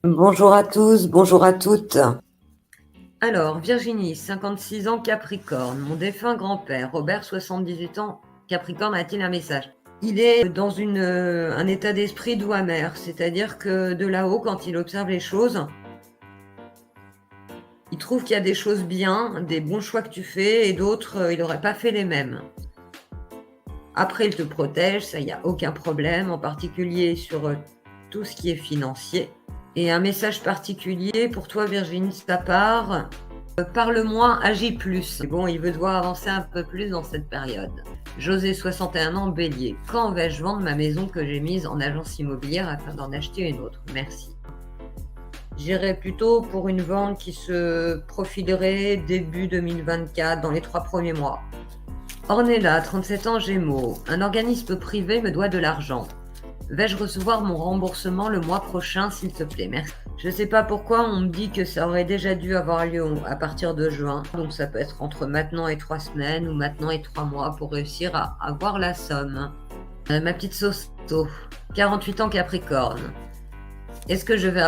Bonjour à tous, bonjour à toutes. Alors, Virginie, 56 ans, Capricorne. Mon défunt grand-père, Robert, 78 ans, Capricorne, a-t-il un message? Il est dans un état d'esprit doux amer, c'est-à-dire que de là-haut, quand il observe les choses, il trouve qu'il y a des choses bien, des bons choix que tu fais, et d'autres, il n'aurait pas fait les mêmes. Après, il te protège, ça, il n'y a aucun problème, en particulier sur tout ce qui est financier. Et un message particulier pour toi, Virginie, de ta part, parle moins, agis plus. Bon, il veut devoir avancer un peu plus dans cette période. José, 61 ans, Bélier. Quand vais-je vendre ma maison que j'ai mise en agence immobilière afin d'en acheter une autre? Merci. J'irais plutôt pour une vente qui se profilerait début 2024, dans les 3 premiers mois. Ornella, 37 ans, Gémeaux. Un organisme privé me doit de l'argent. Vais-je recevoir mon remboursement le mois prochain, s'il te plaît? Merci. Je ne sais pas pourquoi on me dit que ça aurait déjà dû avoir lieu à partir de juin. Donc ça peut être entre maintenant et 3 semaines ou maintenant et 3 mois pour réussir à avoir la somme. Ma petite Sosto, 48 ans, Capricorne. Est-ce que je peux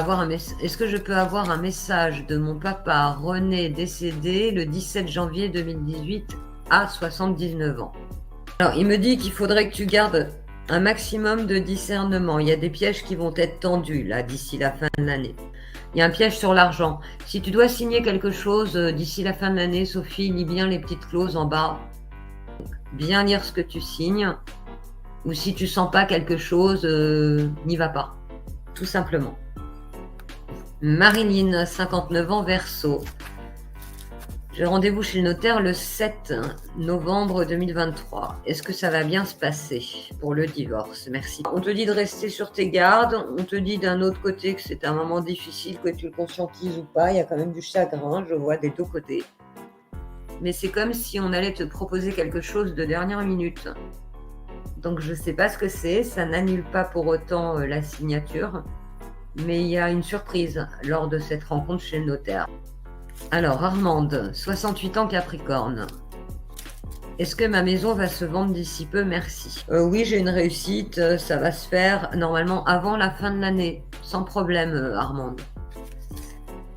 avoir un message de mon papa René, décédé le 17 janvier 2018 à 79 ans? Alors il me dit qu'il faudrait que tu gardes un maximum de discernement. Il y a des pièges qui vont être tendus là d'ici la fin de l'année. Il y a un piège sur l'argent. Si tu dois signer quelque chose d'ici la fin de l'année, Sophie, lis bien les petites clauses en bas. Bien lire ce que tu signes. Ou si tu sens pas quelque chose, n'y va pas. Tout simplement. Marilyn, 59 ans, Verseau. J'ai rendez-vous chez le notaire le 7 novembre 2023. Est-ce que ça va bien se passer pour le divorce? Merci. On te dit de rester sur tes gardes. On te dit d'un autre côté que c'est un moment difficile, que tu le conscientises ou pas. Il y a quand même du chagrin, je vois, des deux côtés. Mais c'est comme si on allait te proposer quelque chose de dernière minute. Donc je ne sais pas ce que c'est. Ça n'annule pas pour autant la signature. Mais il y a une surprise lors de cette rencontre chez le notaire. Alors, Armande, 68 ans, Capricorne. Est-ce que ma maison va se vendre d'ici peu? Merci. Oui, j'ai une réussite. Ça va se faire normalement avant la fin de l'année. Sans problème, Armande.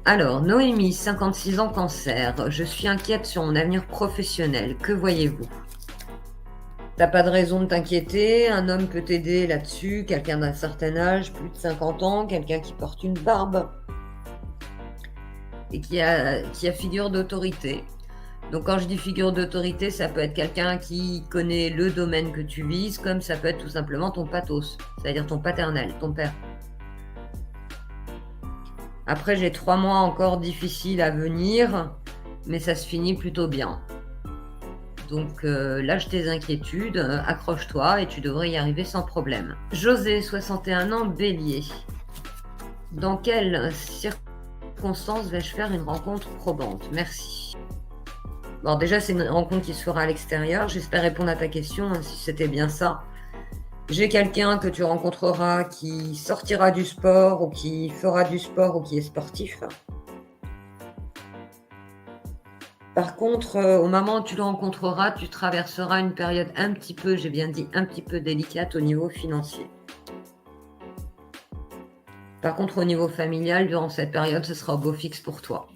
Alors, Noémie, 56 ans, Cancer. Je suis inquiète sur mon avenir professionnel. Que voyez-vous? T'as pas de raison de t'inquiéter. Un homme peut t'aider là-dessus. Quelqu'un d'un certain âge, plus de 50 ans. Quelqu'un qui porte une barbe. Et qui a figure d'autorité. Donc quand je dis figure d'autorité, ça peut être quelqu'un qui connaît le domaine que tu vises, comme ça peut être tout simplement ton pathos, c'est-à-dire ton paternel, ton père. Après, j'ai 3 mois encore difficiles à venir, mais ça se finit plutôt bien. Donc lâche tes inquiétudes, accroche-toi et tu devrais y arriver sans problème. José, 61 ans, Bélier. Dans quelles circonstances vais-je faire une rencontre probante? Merci. Bon, déjà, c'est une rencontre qui se fera à l'extérieur. J'espère répondre à ta question, si c'était bien ça. J'ai quelqu'un que tu rencontreras qui sortira du sport ou qui fera du sport ou qui est sportif. Par contre, au moment où tu le rencontreras, tu traverseras une période un petit peu, j'ai bien dit un petit peu délicate au niveau financier. Par contre, au niveau familial, durant cette période, ce sera au beau fixe pour toi.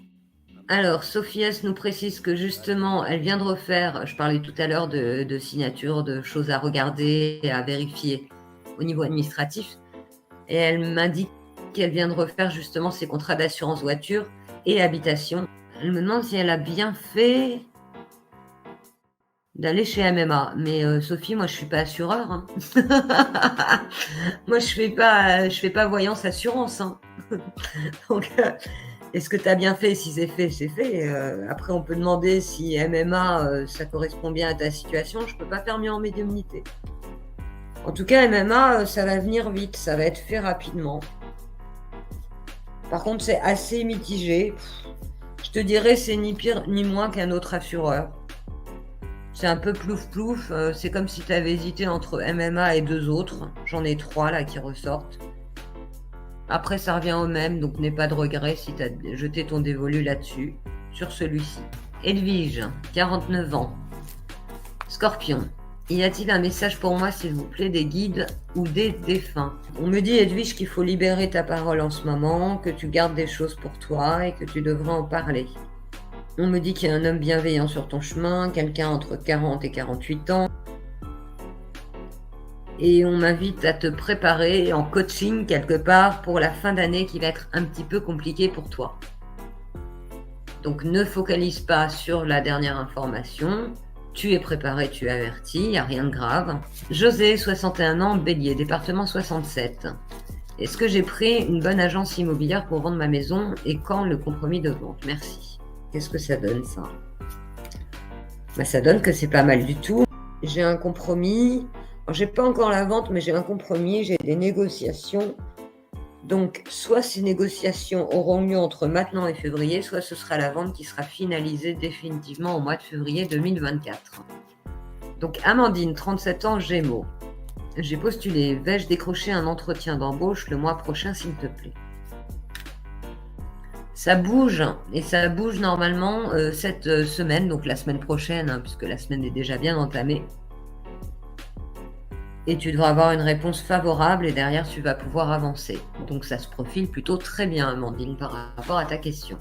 Alors, Sophie S nous précise que justement, elle vient de refaire, je parlais tout à l'heure de signature, de choses à regarder et à vérifier au niveau administratif, et elle m'indique qu'elle vient de refaire justement ses contrats d'assurance voiture et habitation. Elle me demande si elle a bien fait d'aller chez MMA. Mais Sophie, moi je suis pas assureur. Hein. Moi je fais pas voyance assurance. Hein. Donc est-ce que tu as bien fait? Si c'est fait, c'est fait. Après, on peut demander si MMA, ça correspond bien à ta situation. Je ne peux pas faire mieux en médiumnité. En tout cas, MMA, ça va venir vite. Ça va être fait rapidement. Par contre, c'est assez mitigé. Je te dirais, c'est ni pire ni moins qu'un autre assureur. C'est un peu plouf-plouf. C'est comme si tu avais hésité entre MMA et 2 autres. J'en ai 3 là qui ressortent. Après, ça revient au même, donc n'aie pas de regret si tu as jeté ton dévolu là-dessus, sur celui-ci. Edwige, 49 ans. Scorpion. Y a-t-il un message pour moi, s'il vous plaît, des guides ou des défunts? On me dit, Edwige, qu'il faut libérer ta parole en ce moment, que tu gardes des choses pour toi et que tu devrais en parler. On me dit qu'il y a un homme bienveillant sur ton chemin, quelqu'un entre 40 et 48 ans. Et on m'invite à te préparer en coaching quelque part pour la fin d'année qui va être un petit peu compliquée pour toi. Donc ne focalise pas sur la dernière information. Tu es préparé, tu es averti, il n'y a rien de grave. José, 61 ans, Bélier, département 67. Est-ce que j'ai pris une bonne agence immobilière pour vendre ma maison et quand le compromis de vente? Merci. Qu'est-ce que ça donne, ça? Ça donne que c'est pas mal du tout. J'ai un compromis. Alors, j'ai pas encore la vente, mais j'ai un compromis, j'ai des négociations. Donc, soit ces négociations auront lieu entre maintenant et février, soit ce sera la vente qui sera finalisée définitivement au mois de février 2024. Donc, Amandine, 37 ans, Gémeaux. J'ai postulé. Vais-je décrocher un entretien d'embauche le mois prochain, s'il te plaît? Ça bouge, et ça bouge normalement cette semaine, donc la semaine prochaine, puisque la semaine est déjà bien entamée. Et tu devras avoir une réponse favorable et derrière tu vas pouvoir avancer. Donc ça se profile plutôt très bien, Amandine, par rapport à ta question.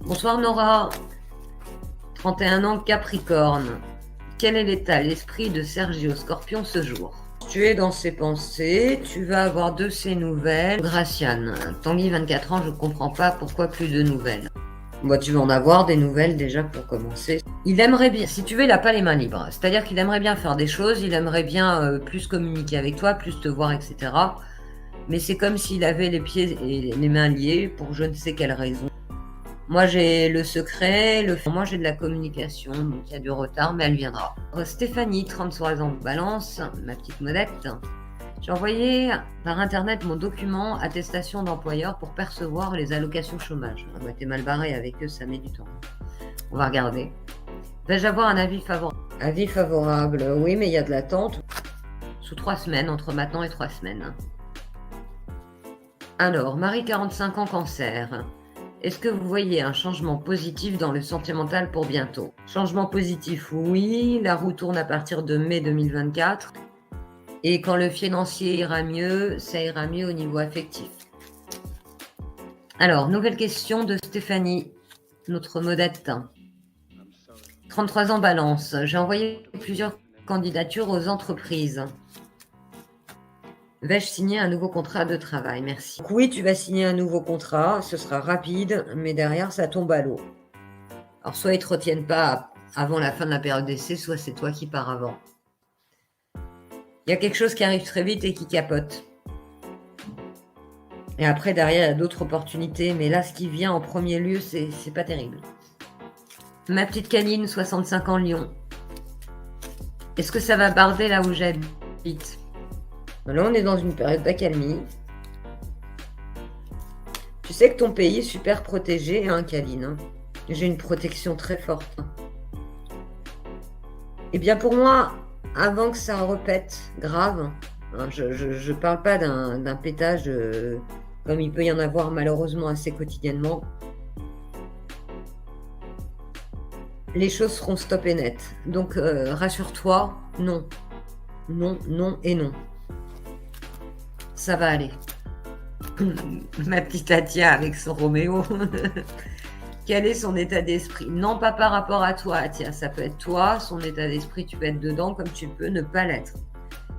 Bonsoir Nora, 31 ans, Capricorne. Quel est l'état d'esprit de Sergio Scorpion ce jour? Tu es dans ses pensées, tu vas avoir de ses nouvelles. Graciane, Tanguy, 24 ans, je ne comprends pas pourquoi plus de nouvelles. Tu vas en avoir des nouvelles déjà pour commencer. Il aimerait bien, si tu veux, il n'a pas les mains libres. C'est-à-dire qu'il aimerait bien faire des choses, il aimerait bien plus communiquer avec toi, plus te voir, etc. Mais c'est comme s'il avait les pieds et les mains liés pour je ne sais quelle raison. Moi, j'ai le secret, moi j'ai de la communication, donc il y a du retard, mais elle viendra. Stéphanie, 33 ans, Balance, ma petite modette. J'ai envoyé par internet mon document attestation d'employeur pour percevoir les allocations chômage. T'es mal barré avec eux, ça met du temps. On va regarder. Vais-je avoir un avis favorable? Avis favorable, oui, mais il y a de l'attente. Sous 3 semaines, entre maintenant et 3 semaines. Alors, Marie, 45 ans, Cancer. Est-ce que vous voyez un changement positif dans le sentimental pour bientôt? Changement positif, oui. La roue tourne à partir de mai 2024. Et quand le financier ira mieux, ça ira mieux au niveau affectif. Alors, nouvelle question de Stéphanie, notre modette. 33 ans, Balance. J'ai envoyé plusieurs candidatures aux entreprises. Vais-je signer un nouveau contrat de travail? Merci. Donc oui, tu vas signer un nouveau contrat, ce sera rapide, mais derrière, ça tombe à l'eau. Alors, soit ils ne te retiennent pas avant la fin de la période d'essai, soit c'est toi qui pars avant. Il y a quelque chose qui arrive très vite et qui capote. Et après, derrière, il y a d'autres opportunités. Mais là, ce qui vient en premier lieu, c'est pas terrible. Ma petite Caline, 65 ans, Lyon. Est-ce que ça va barder là où j'habite? Là, on est dans une période d'accalmie. Tu sais que ton pays est super protégé, hein, Caline. J'ai une protection très forte. Eh bien, pour moi, avant que ça repète grave, hein, je parle pas d'un pétage comme il peut y en avoir malheureusement assez quotidiennement. Les choses seront stop et net. Donc rassure-toi, non. Non, non et non. Ça va aller. Ma petite Atia avec son Roméo. Quel est son état d'esprit? Non, pas par rapport à toi, Atia. Ça peut être toi, son état d'esprit, tu peux être dedans comme tu peux ne pas l'être.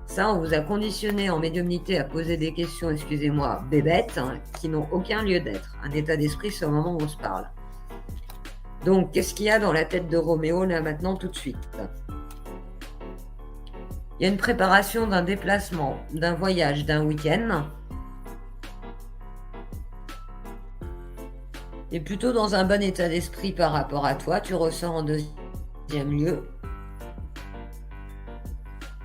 Ça, on vous a conditionné en médiumnité à poser des questions, excusez-moi, bébêtes, hein, qui n'ont aucun lieu d'être. Un état d'esprit, c'est au moment où on se parle. Donc, qu'est-ce qu'il y a dans la tête de Roméo, là, maintenant, tout de suite? Il y a une préparation d'un déplacement, d'un voyage, d'un week-end. Et plutôt dans un bon état d'esprit par rapport à toi, tu ressors en deuxième lieu.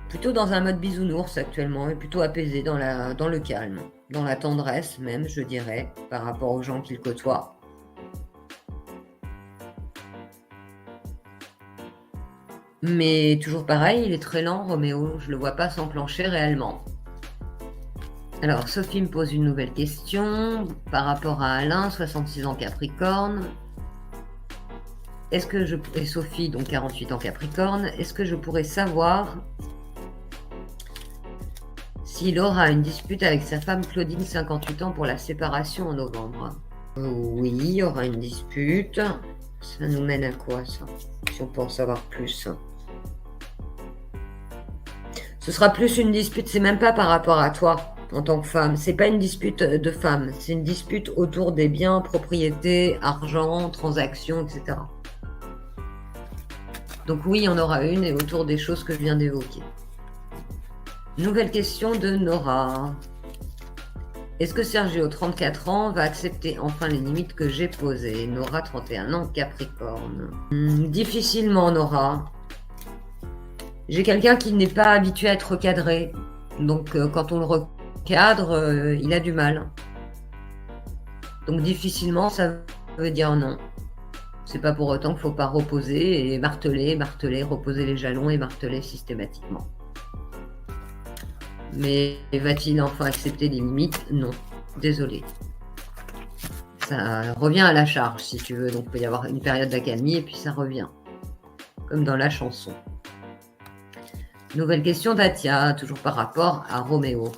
Plutôt dans un mode bisounours actuellement, et plutôt apaisé dans le calme, dans la tendresse même, je dirais, par rapport aux gens qu'il côtoie. Mais toujours pareil, il est très lent, Roméo, je ne le vois pas s'enclencher réellement. Alors, Sophie me pose une nouvelle question par rapport à Alain, 66 ans, Capricorne. Est-ce que je... Et Sophie, donc 48 ans Capricorne, est-ce que je pourrais savoir s'il aura une dispute avec sa femme Claudine, 58 ans, pour la séparation en novembre? Oui, il y aura une dispute. Ça nous mène à quoi, ça? Si on peut en savoir plus. Ce sera plus une dispute, c'est même pas par rapport à toi en tant que femme. C'est pas une dispute de femme, c'est une dispute autour des biens, propriétés, argent, transactions, etc. Donc oui, il y en aura une, et autour des choses que je viens d'évoquer. Nouvelle question de Nora. Est-ce que Sergio, 34 ans, va accepter enfin les limites que j'ai posées? Nora, 31 ans, Capricorne. Difficilement, Nora. J'ai quelqu'un qui n'est pas habitué à être recadré. Donc, quand on le recadre, il a du mal. Donc, difficilement, ça veut dire non. C'est pas pour autant qu'il ne faut pas reposer et marteler, reposer les jalons et marteler systématiquement. Mais va-t-il enfin accepter les limites? Non. Désolé. Ça revient à la charge, si tu veux. Donc, il peut y avoir une période d'accalmie et puis ça revient. Comme dans la chanson. Nouvelle question d'Atia, toujours par rapport à Roméo.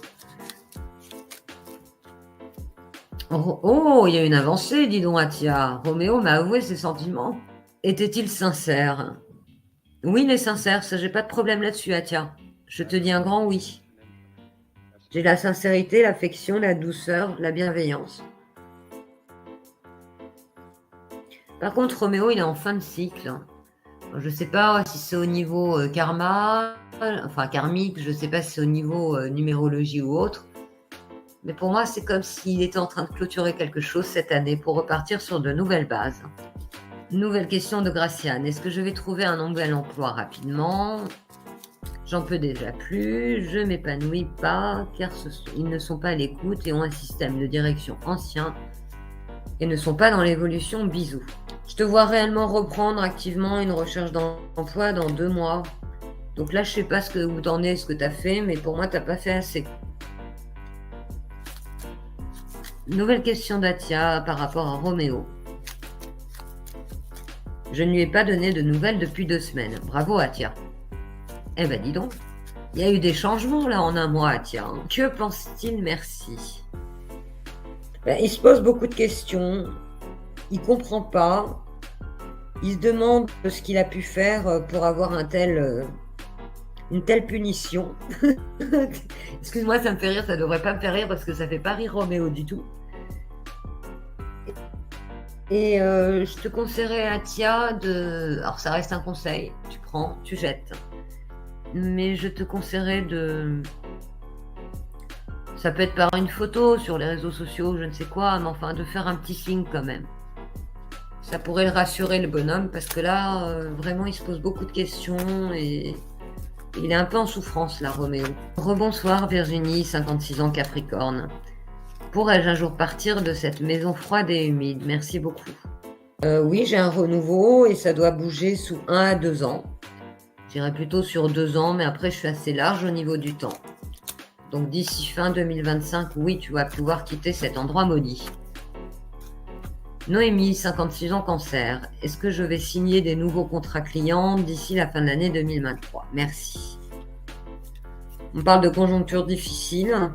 Oh, il y a une avancée, dis donc, Atia. Roméo m'a avoué ses sentiments. Était-il sincère? Oui, il est sincère, ça, j'ai pas de problème là-dessus, Atia. Je te dis un grand oui. J'ai la sincérité, l'affection, la douceur, la bienveillance. Par contre, Roméo, il est en fin de cycle. Je ne sais pas si c'est au niveau karma, enfin karmique, je ne sais pas si c'est au niveau numérologie ou autre. Mais pour moi, c'est comme s'il était en train de clôturer quelque chose cette année pour repartir sur de nouvelles bases. Nouvelle question de Graciane. Est-ce que je vais trouver un nouvel emploi rapidement? J'en peux déjà plus, je m'épanouis pas, car ils ne sont pas à l'écoute et ont un système de direction ancien et ne sont pas dans l'évolution. Bisous. Je te vois réellement reprendre activement une recherche d'emploi dans 2 mois. Donc là, je sais pas où t'en es, ce que tu as fait, mais pour moi, t'as pas fait assez. Nouvelle question d'Atia par rapport à Roméo. Je ne lui ai pas donné de nouvelles depuis 2 semaines. Bravo, Atia. Eh ben, dis donc. Il y a eu des changements là en un mois, Atia. Que pense-t-il? Merci. Ben, il se pose beaucoup de questions. Il comprend pas. Il se demande ce qu'il a pu faire pour avoir une telle punition. Excuse-moi, ça me fait rire, ça devrait pas me faire rire parce que ça fait pas rire Roméo du tout. Et je te conseillerais, Atia, alors ça reste un conseil, tu prends, tu jettes. Mais je te conseillerais ça peut être par une photo sur les réseaux sociaux, je ne sais quoi, mais enfin de faire un petit signe quand même. Ça pourrait rassurer le bonhomme parce que là, vraiment, il se pose beaucoup de questions et il est un peu en souffrance là, Roméo. Rebonsoir Virginie, 56 ans, Capricorne. Pourrais-je un jour partir de cette maison froide et humide? Merci beaucoup. Oui, j'ai un renouveau et ça doit bouger sous 1 à 2 ans. J'irai plutôt sur 2 ans, mais après je suis assez large au niveau du temps. Donc d'ici fin 2025, oui, tu vas pouvoir quitter cet endroit maudit. Noémie, 56 ans, Cancer. Est-ce que je vais signer des nouveaux contrats clients d'ici la fin de l'année 2023? Merci. On parle de conjoncture difficile.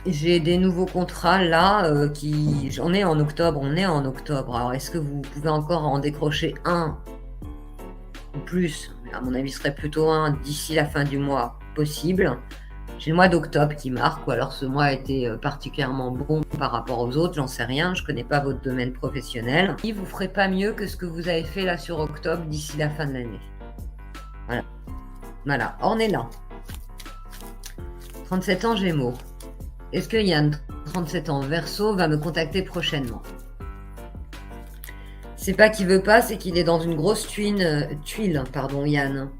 J'ai des nouveaux contrats là on est en octobre. Alors est-ce que vous pouvez encore en décrocher un ou plus? À mon avis, ce serait plutôt un d'ici la fin du mois possible. J'ai le mois d'octobre qui marque, ou alors ce mois a été particulièrement bon par rapport aux autres, j'en sais rien, je connais pas votre domaine professionnel. Vous ne ferez pas mieux que ce que vous avez fait là sur octobre d'ici la fin de l'année. Voilà, on est là. 37 ans, Gémeaux. Est-ce que Yann, 37 ans, Verseau, va me contacter prochainement? C'est pas qu'il veut pas, c'est qu'il est dans une grosse tuile, Yann.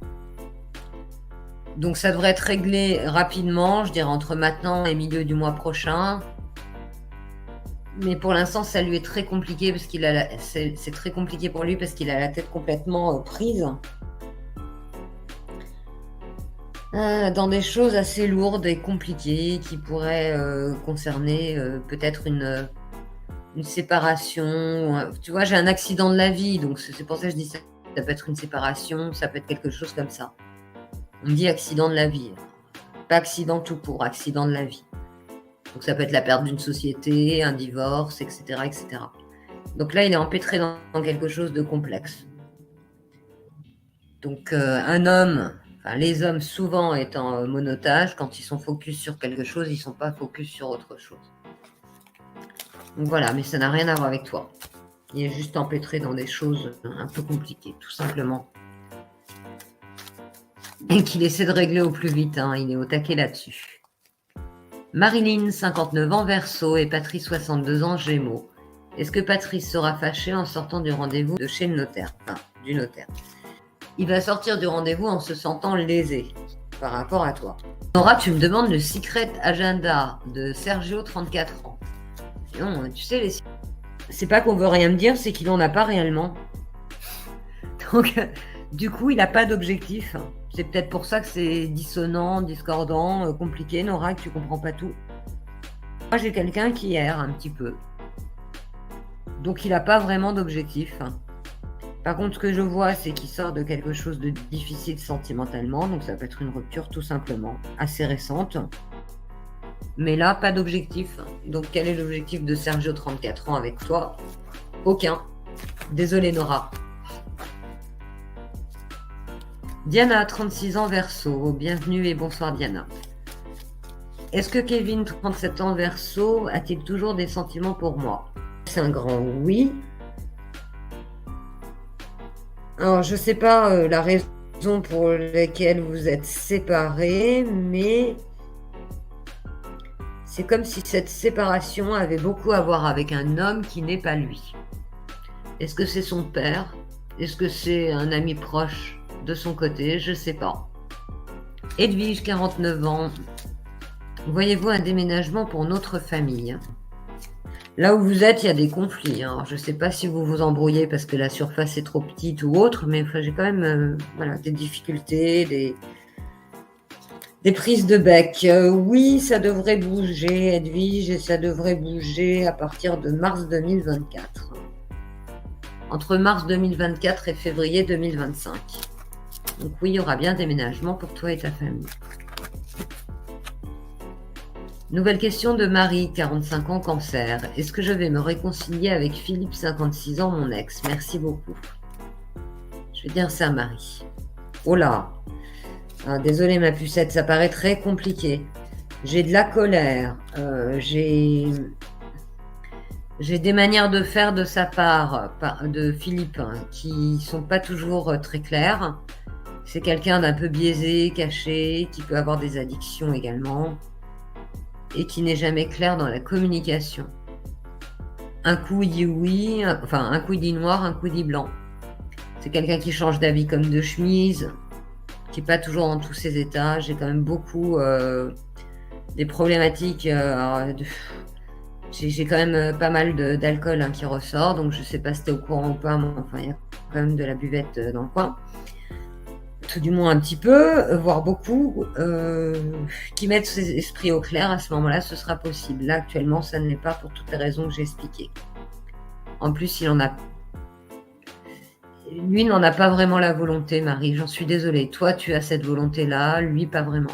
Donc ça devrait être réglé rapidement, je dirais entre maintenant et milieu du mois prochain. Mais pour l'instant, ça lui est très compliqué parce c'est très compliqué pour lui parce qu'il a la tête complètement prise dans des choses assez lourdes et compliquées qui pourraient concerner peut-être une séparation, tu vois, j'ai un accident de la vie, donc c'est pour ça que je dis ça. Ça peut être une séparation, ça peut être quelque chose comme ça. On me dit accident de la vie, pas accident tout court, accident de la vie. Donc ça peut être la perte d'une société, un divorce, etc., etc. Donc là, il est empêtré dans quelque chose de complexe. Donc un homme, enfin les hommes souvent étant monotages, quand ils sont focus sur quelque chose, ils ne sont pas focus sur autre chose. Donc voilà, mais ça n'a rien à voir avec toi. Il est juste empêtré dans des choses un peu compliquées, tout simplement. Et qu'il essaie de régler au plus vite, hein, il est au taquet là-dessus. Marilyn, 59 ans, Verseau, et Patrice, 62 ans, Gémeaux. Est-ce que Patrice sera fâché en sortant du rendez-vous de chez le notaire, enfin, du notaire? Il va sortir du rendez-vous en se sentant lésé par rapport à toi. Nora, tu me demandes le secret agenda de Sergio, 34 ans. Non, tu sais, c'est pas qu'on veut rien me dire, c'est qu'il n'en a pas réellement. Donc, du coup, il n'a pas d'objectif. C'est peut-être pour ça que c'est dissonant, discordant, compliqué, Nora, que tu comprends pas tout. Moi, j'ai quelqu'un qui erre un petit peu. Donc, il n'a pas vraiment d'objectif. Par contre, ce que je vois, c'est qu'il sort de quelque chose de difficile sentimentalement. Donc, ça peut être une rupture tout simplement, assez récente. Mais là, pas d'objectif. Donc, quel est l'objectif de Sergio, 34 ans, avec toi? Aucun. Désolée, Nora. Diana, 36 ans, Verseau. Bienvenue et bonsoir, Diana. Est-ce que Kevin, 37 ans, Verseau, a-t-il toujours des sentiments pour moi? C'est un grand oui. Alors, je ne sais pas la raison pour laquelle vous êtes séparés, mais c'est comme si cette séparation avait beaucoup à voir avec un homme qui n'est pas lui. Est-ce que c'est son père? Est-ce que c'est un ami proche de son côté? Je ne sais pas. Edwige, 49 ans. Voyez-vous un déménagement pour notre famille? Là où vous êtes, il y a des conflits. Alors, je ne sais pas si vous vous embrouillez parce que la surface est trop petite ou autre, mais j'ai quand même des difficultés, des prises de bec. Oui, ça devrait bouger, Edwige, et ça devrait bouger à partir de mars 2024. Entre mars 2024 et février 2025. Donc oui, il y aura bien déménagement pour toi et ta famille. Nouvelle question de Marie, 45 ans, Cancer. Est-ce que je vais me réconcilier avec Philippe, 56 ans, mon ex? Merci beaucoup. Je vais dire ça, Marie. Oh là, désolée ma pucette, ça paraît très compliqué. J'ai de la colère, j'ai des manières de faire de sa part, de Philippe, qui sont pas toujours très claires. C'est quelqu'un d'un peu biaisé, caché, qui peut avoir des addictions également, et qui n'est jamais clair dans la communication. Un coup il dit oui, un coup il dit noir, un coup il dit blanc. C'est quelqu'un qui change d'avis comme de chemise, qui n'est pas toujours dans tous ses états. J'ai quand même beaucoup des problématiques. J'ai quand même pas mal d'alcool qui ressort, donc je ne sais pas si tu es au courant ou pas, mais enfin il y a quand même de la buvette dans le coin. Tout du moins un petit peu, voire beaucoup, qui mettent ses esprits au clair. À ce moment-là, ce sera possible. Là, actuellement, ça ne l'est pas pour toutes les raisons que j'ai expliquées. En plus, lui n'en a pas vraiment la volonté, Marie. J'en suis désolée. Toi, tu as cette volonté-là, lui, pas vraiment.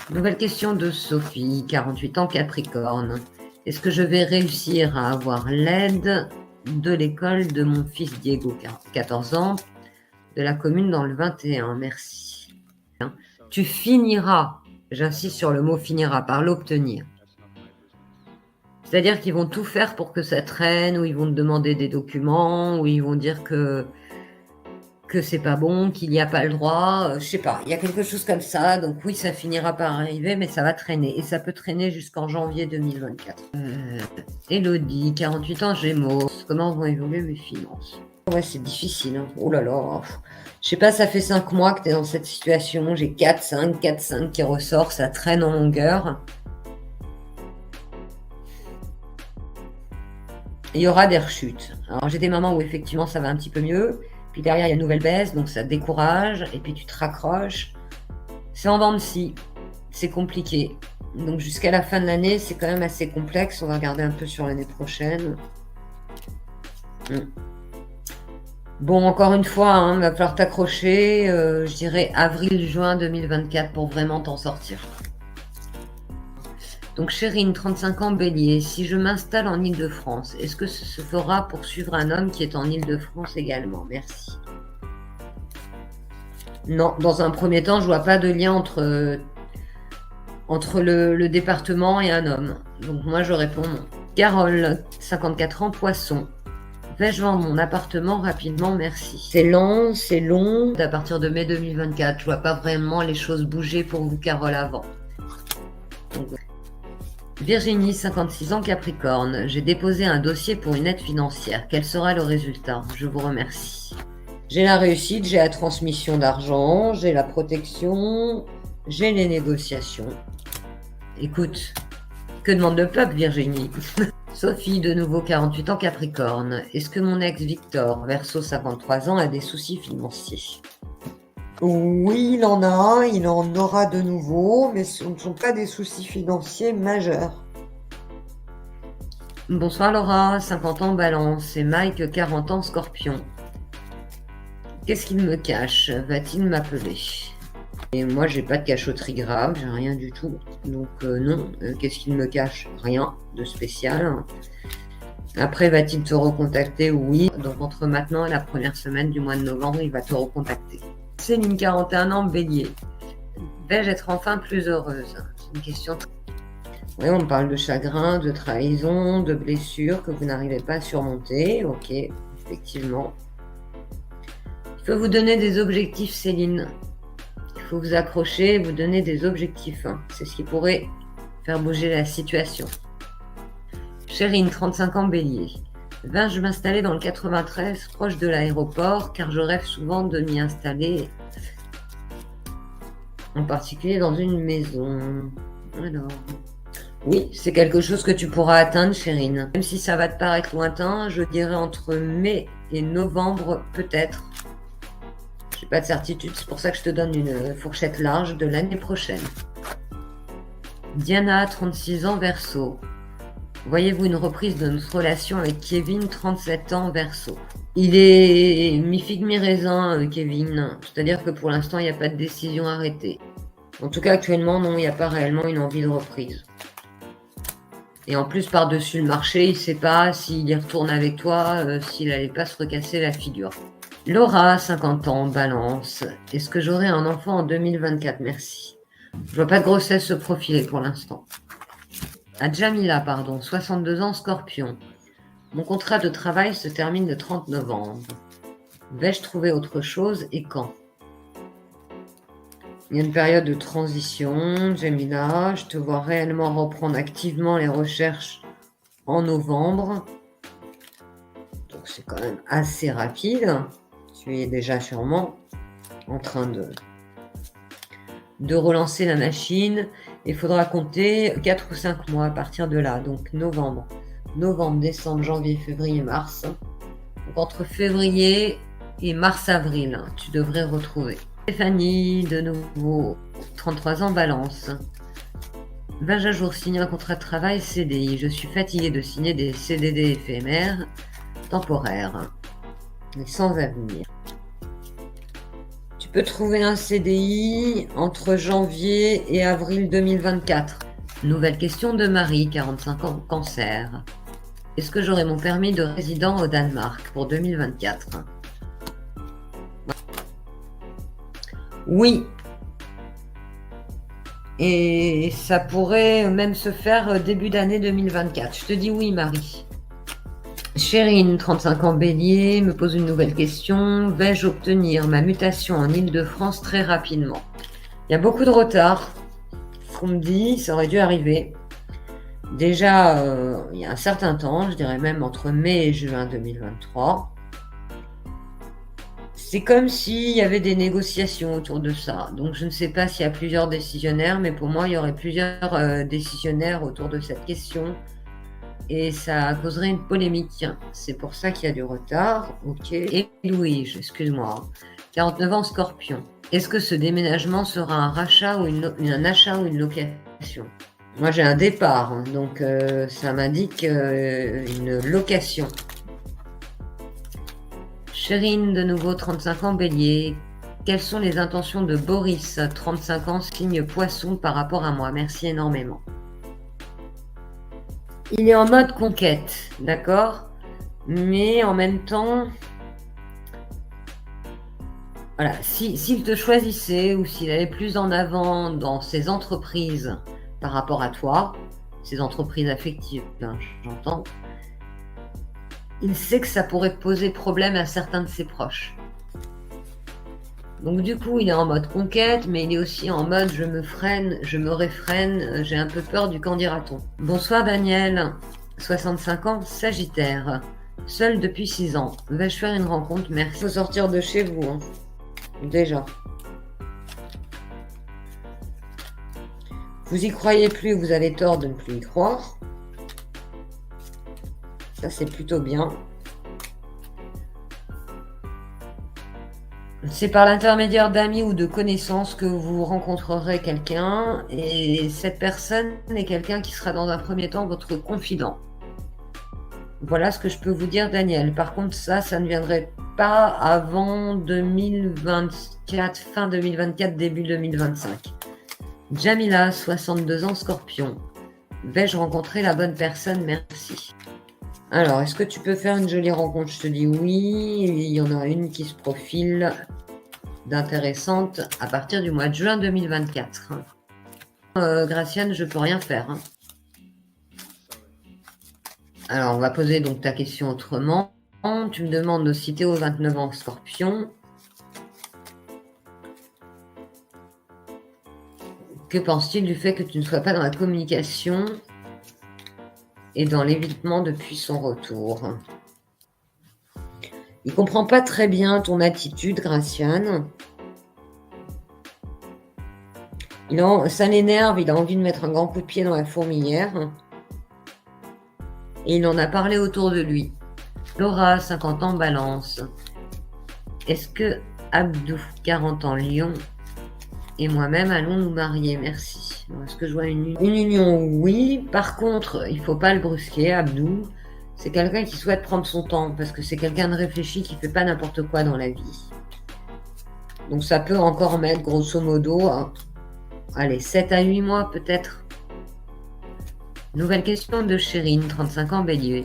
Nouvelle question de Sophie, 48 ans, Capricorne. Est-ce que je vais réussir à avoir l'aide de l'école de mon fils Diego, 14 ans, de la commune dans le 21? Merci. Tu finiras, j'insiste sur le mot finira, par l'obtenir. C'est-à-dire qu'ils vont tout faire pour que ça traîne, ou ils vont te demander des documents, ou ils vont dire que c'est pas bon, qu'il n'y a pas le droit, je sais pas, il y a quelque chose comme ça, donc oui, ça finira par arriver, mais ça va traîner, et ça peut traîner jusqu'en janvier 2024. Elodie, 48 ans, Gémeaux. Comment vont évoluer mes finances? Ouais, c'est difficile, hein. Oh là là, je sais pas, ça fait 5 mois que tu es dans cette situation, j'ai 4-5 qui ressort, ça traîne en longueur. Il y aura des rechutes. Alors j'ai des moments où effectivement ça va un petit peu mieux, puis derrière il y a une nouvelle baisse, donc ça te décourage, et puis tu te raccroches. C'est en dents de scie, c'est compliqué. Donc jusqu'à la fin de l'année, c'est quand même assez complexe. On va regarder un peu sur l'année prochaine. Bon, encore une fois, va falloir t'accrocher. Je dirais avril-juin 2024 pour vraiment t'en sortir. Donc Chérine, 35 ans, Bélier. Si je m'installe en Île-de-France, est-ce que ce se fera pour suivre un homme qui est en Île-de-France également? Merci. Non, dans un premier temps, je vois pas de lien entre le département et un homme. Donc moi, je réponds non. Carole, 54 ans, Poisson. Vais-je vendre mon appartement rapidement? Merci. C'est lent, c'est long. À partir de mai 2024, je vois pas vraiment les choses bouger pour vous, Carole, avant. Donc, Virginie, 56 ans, Capricorne. J'ai déposé un dossier pour une aide financière. Quel sera le résultat? Je vous remercie. J'ai la réussite, j'ai la transmission d'argent, j'ai la protection, j'ai les négociations. Écoute, que demande le peuple, Virginie? Sophie, de nouveau 48 ans, Capricorne. Est-ce que mon ex Victor, Verseau, 53 ans, a des soucis financiers? Oui, il en a, il en aura de nouveau, mais ce ne sont pas des soucis financiers majeurs. Bonsoir Laura, 50 ans, Balance, et Mike, 40 ans, Scorpion. Qu'est-ce qu'il me cache? Va-t-il m'appeler? Et moi, j'ai pas de cachotterie grave, j'ai rien du tout. Donc non, qu'est-ce qu'il me cache? Rien de spécial. Après, va-t-il te recontacter? Oui. Donc entre maintenant et la première semaine du mois de novembre, il va te recontacter. Céline, 41 ans, Bélier. Vais-je être enfin plus heureuse? C'est une question. Oui, on parle de chagrin, de trahison, de blessures que vous n'arrivez pas à surmonter. Ok, effectivement. Il faut vous donner des objectifs, Céline. Il faut vous accrocher, vous donner des objectifs. C'est ce qui pourrait faire bouger la situation. Chérine, 35 ans, Bélier. Vais-je m'installer dans le 93, proche de l'aéroport, car je rêve souvent de m'y installer, en particulier dans une maison. Alors, oui, c'est quelque chose que tu pourras atteindre, Chérine. Même si ça va te paraître lointain, je dirais entre mai et novembre, peut-être. J'ai pas de certitude, c'est pour ça que je te donne une fourchette large de l'année prochaine. Diana, 36 ans, Verseau. Voyez-vous une reprise de notre relation avec Kevin, 37 ans, Verseau? Il est mi-figue, mi-raisin, Kevin. C'est-à-dire que pour l'instant, il n'y a pas de décision arrêtée. En tout cas, actuellement, non, il n'y a pas réellement une envie de reprise. Et en plus, par-dessus le marché, il ne sait pas s'il y retourne avec toi, s'il n'allait pas se recasser la figure. Laura, 50 ans, Balance. Est-ce que j'aurai un enfant en 2024? Merci. Je vois pas de grossesse se profiler pour l'instant. Jamila, 62 ans, Scorpion. Mon contrat de travail se termine le 30 novembre. Vais-je trouver autre chose et quand? Il y a une période de transition, Jamila. Je te vois réellement reprendre activement les recherches en novembre. Donc c'est quand même assez rapide. Tu es déjà sûrement en train de relancer la machine. Il faudra compter 4 ou 5 mois à partir de là. Donc novembre, décembre, janvier, février, mars. Donc entre février et mars-avril, tu devrais retrouver. Stéphanie, de nouveau, 33 ans, Balance. Vais-je un jour signer un contrat de travail CDI? Je suis fatiguée de signer des CDD éphémères, temporaires et sans avenir. Tu peux trouver un CDI entre janvier et avril 2024. Nouvelle question de Marie, 45 ans, Cancer. Est-ce que j'aurai mon permis de résident au Danemark pour 2024? Oui. Et ça pourrait même se faire début d'année 2024. Je te dis oui, Marie. Chérine, 35 ans, Bélier, me pose une nouvelle question. Vais-je obtenir ma mutation en Île-de-France très rapidement? Il y a beaucoup de retard. Ce qu'on me dit, ça aurait dû arriver. Déjà, il y a un certain temps, je dirais même entre mai et juin 2023. C'est comme s'il y avait des négociations autour de ça. Donc je ne sais pas s'il y a plusieurs décisionnaires, mais pour moi, il y aurait plusieurs décisionnaires autour de cette question. Et ça causerait une polémique. C'est pour ça qu'il y a du retard. Ok. Et Louis, excuse-moi. 49 ans, Scorpion. Est-ce que ce déménagement sera un rachat ou un achat ou une location? Moi, j'ai un départ, hein, donc ça m'indique une location. Chérine, de nouveau, 35 ans, Bélier. Quelles sont les intentions de Boris, 35 ans, signe Poisson, par rapport à moi? Merci énormément. Il est en mode conquête, d'accord? Mais en même temps, voilà, s'il te choisissait ou s'il allait plus en avant dans ses entreprises par rapport à toi, ses entreprises affectives, hein, j'entends, il sait que ça pourrait poser problème à certains de ses proches. Donc du coup, il est en mode conquête, mais il est aussi en mode je me freine, je me réfrène, j'ai un peu peur du qu'en dira-t-on. Bonsoir Daniel, 65 ans, Sagittaire. Seul depuis 6 ans. Vais-je faire une rencontre? Merci. Il faut sortir de chez vous, hein. Déjà. Vous y croyez plus, vous avez tort de ne plus y croire. Ça, c'est plutôt bien. C'est par l'intermédiaire d'amis ou de connaissances que vous rencontrerez quelqu'un, et cette personne est quelqu'un qui sera dans un premier temps votre confident. Voilà ce que je peux vous dire, Daniel. Par contre, ça ne viendrait pas avant 2024, fin 2024, début 2025. Jamila, 62 ans, Scorpion. Vais-je rencontrer la bonne personne? Merci. Alors, est-ce que tu peux faire une jolie rencontre? Je te dis oui. Il y en a une qui se profile d'intéressante à partir du mois de juin 2024. Graciane, je peux rien faire, hein. Alors, on va poser donc ta question autrement. Tu me demandes de citer aux 29 ans, Scorpion. Que pense-t-il du fait que tu ne sois pas dans la communication et dans l'évitement depuis son retour? Il comprend pas très bien ton attitude, Graciane. Ça l'énerve, il a envie de mettre un grand coup de pied dans la fourmilière. Et il en a parlé autour de lui. Laura, 50 ans, Balance. Est-ce que Abdou, 40 ans, Lion, et moi-même allons nous marier? Merci. Est-ce que je vois une union? Oui. Par contre, il ne faut pas le brusquer, Abdou. C'est quelqu'un qui souhaite prendre son temps, parce que c'est quelqu'un de réfléchi qui ne fait pas n'importe quoi dans la vie. Donc ça peut encore mettre, grosso modo, allez, 7 à 8 mois peut-être. Nouvelle question de Chérine, 35 ans, Bélier.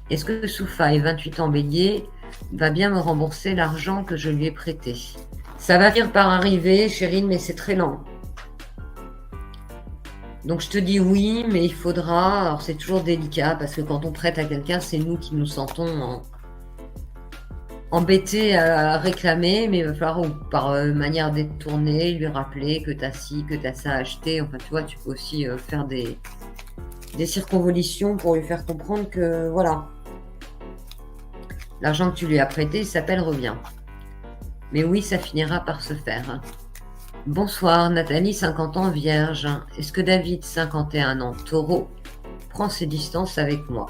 Est-ce que Soufaï, 28 ans, Bélier, va bien me rembourser l'argent que je lui ai prêté? Ça va finir par arriver, Chérine, mais c'est très lent. Donc je te dis oui, mais il faudra... Alors c'est toujours délicat, parce que quand on prête à quelqu'un, c'est nous qui nous sentons embêtés à réclamer, mais il va falloir, par manière détournée, lui rappeler que t'as ci, que t'as ça à acheter. Enfin, tu vois, tu peux aussi faire des circonvolutions pour lui faire comprendre que, voilà, l'argent que tu lui as prêté, il s'appelle revient. Mais oui, ça finira par se faire. Bonsoir, Nathalie, 50 ans, Vierge. Est-ce que David, 51 ans, Taureau, prend ses distances avec moi?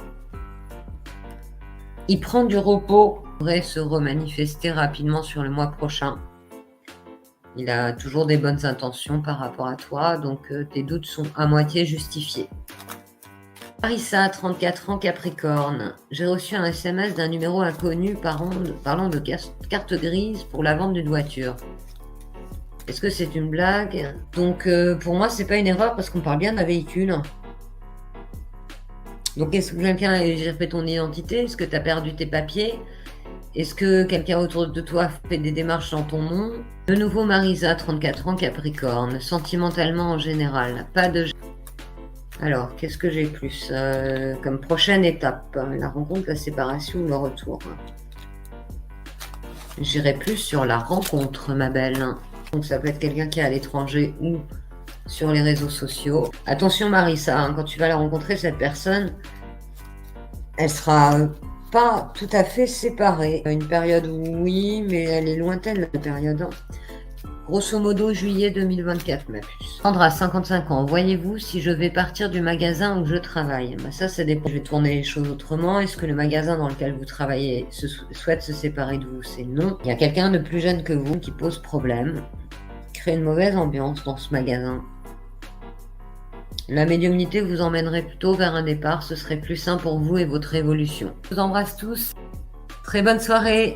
Il prend du repos, il pourrait se remanifester rapidement sur le mois prochain. Il a toujours des bonnes intentions par rapport à toi, donc tes doutes sont à moitié justifiés. Marissa, 34 ans, Capricorne. J'ai reçu un SMS d'un numéro inconnu parlant de carte grise pour la vente d'une voiture. Est-ce que c'est une blague? Donc pour moi, c'est pas une erreur parce qu'on parle bien d'un véhicule. Donc est-ce que quelqu'un a usurpé ton identité? Est-ce que tu as perdu tes papiers? Est-ce que quelqu'un autour de toi fait des démarches dans ton nom? De nouveau, Marisa, 34 ans, Capricorne. Sentimentalement en général, pas de... Alors, qu'est-ce que j'ai plus comme prochaine étape? La rencontre, la séparation ou le retour? J'irai plus sur la rencontre, ma belle. Donc ça peut être quelqu'un qui est à l'étranger ou sur les réseaux sociaux. Attention Marissa, hein, quand tu vas la rencontrer, cette personne, elle sera pas tout à fait séparée. Une période oui, mais elle est lointaine la période. Grosso modo, juillet 2024, ma puce. Sandra, 55 ans. Voyez-vous si je vais partir du magasin où je travaille? Ça dépend. Je vais tourner les choses autrement. Est-ce que le magasin dans lequel vous travaillez souhaite se séparer de vous? C'est non. Il y a quelqu'un de plus jeune que vous qui pose problème. Crée une mauvaise ambiance dans ce magasin. La médiumnité vous emmènerait plutôt vers un départ, ce serait plus sain pour vous et votre évolution. Je vous embrasse tous. Très bonne soirée.